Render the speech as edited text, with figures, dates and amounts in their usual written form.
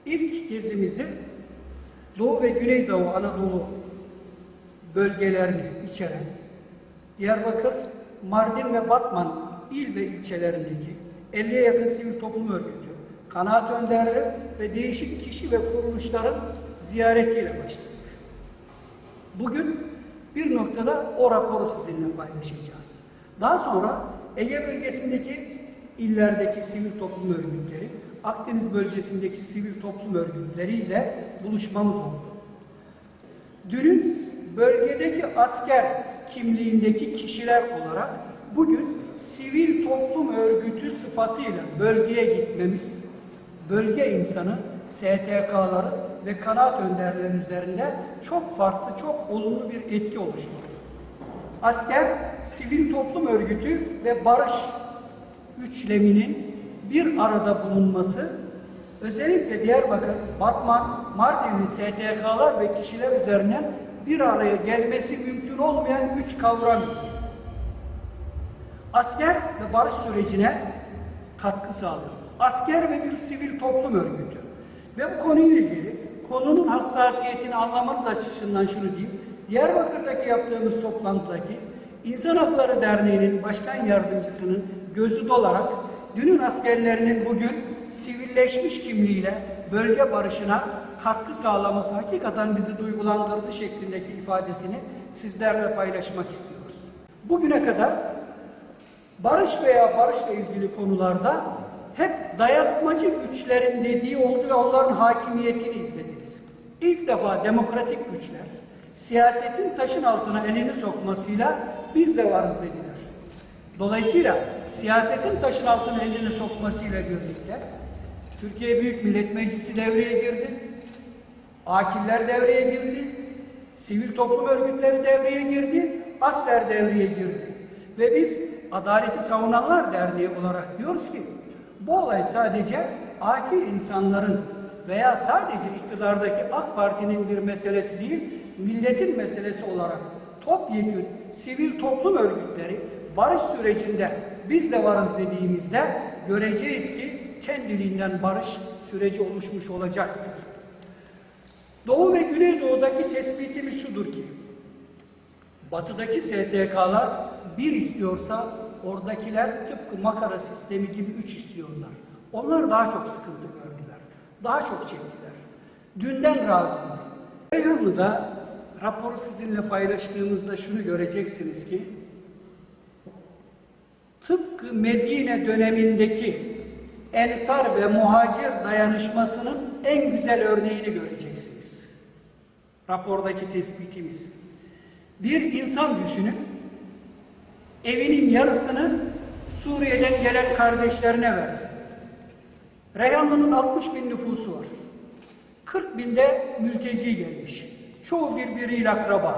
İlk gezimizi Doğu ve Güneydoğu Anadolu bölgelerini içeren Diyarbakır, Mardin ve Batman il ve ilçelerindeki 50'ye yakın sivil toplum örgütü, kanaat önderleri ve değişik kişi ve kuruluşların ziyaretiyle başladık. Bugün bir noktada o raporu sizinle paylaşacağız. Daha sonra Ege bölgesindeki illerdeki sivil toplum örgütleri, Akdeniz bölgesindeki sivil toplum örgütleriyle buluşmamız oldu. Dünün bölgedeki asker kimliğindeki kişiler olarak bugün sivil toplum örgütü sıfatıyla bölgeye gitmemiz, bölge insanı, STK'ları ve kanaat önderleri üzerinde çok farklı, çok olumlu bir etki oluşturdu. Asker, sivil toplum örgütü ve barış üçleminin bir arada bulunması, özellikle Diyarbakır, Batman, Mardinli STK'lar ve kişiler üzerinden bir araya gelmesi mümkün olmayan üç kavram. Asker ve barış sürecine katkı sağlıyor. Asker ve bir sivil toplum örgütü. Ve bu konuyla ilgili konunun hassasiyetini anlamanız açısından şunu diyeyim. Diyarbakır'daki yaptığımız toplantıdaki İnsan Hakları Derneği'nin başkan yardımcısının gözü dolarak dünün askerlerinin bugün sivilleşmiş kimliğiyle bölge barışına katkı sağlaması hakikaten bizi duygulandırdı şeklindeki ifadesini sizlerle paylaşmak istiyoruz. Bugüne kadar barış veya barışla ilgili konularda hep dayatmacı güçlerin dediği oldu ve onların hakimiyetini izlediniz. İlk defa demokratik güçler siyasetin taşın altına elini sokmasıyla biz de varız dediler. Dolayısıyla siyasetin taşın altına elini sokmasıyla birlikte Türkiye Büyük Millet Meclisi devreye girdi, akiller devreye girdi, sivil toplum örgütleri devreye girdi, ASDER devreye girdi. Ve biz Adaleti Savunanlar Derneği olarak diyoruz ki bu olay sadece akil insanların veya sadece iktidardaki AK Parti'nin bir meselesi değil, milletin meselesi olarak topyekün sivil toplum örgütleri barış sürecinde biz de varız dediğimizde göreceğiz ki kendiliğinden barış süreci oluşmuş olacaktır. Doğu ve Güneydoğu'daki tespitimiz şudur ki, batıdaki STK'lar bir istiyorsa oradakiler tıpkı makara sistemi gibi üç istiyorlar. Onlar daha çok sıkıntı gördüler, daha çok çektiler. Dünden razılar. Reyhanlı'da raporu sizinle paylaştığımızda şunu göreceksiniz ki, tıpkı Medine dönemindeki Ensar ve Muhacir dayanışmasının en güzel örneğini göreceksiniz. Rapordaki tespitimiz. Bir insan düşünün, evinin yarısını Suriye'den gelen kardeşlerine versin. Reyhanlı'nın 60.000 nüfusu var. 40.000'de mülteci gelmiş. Çoğu birbiriyle akraba.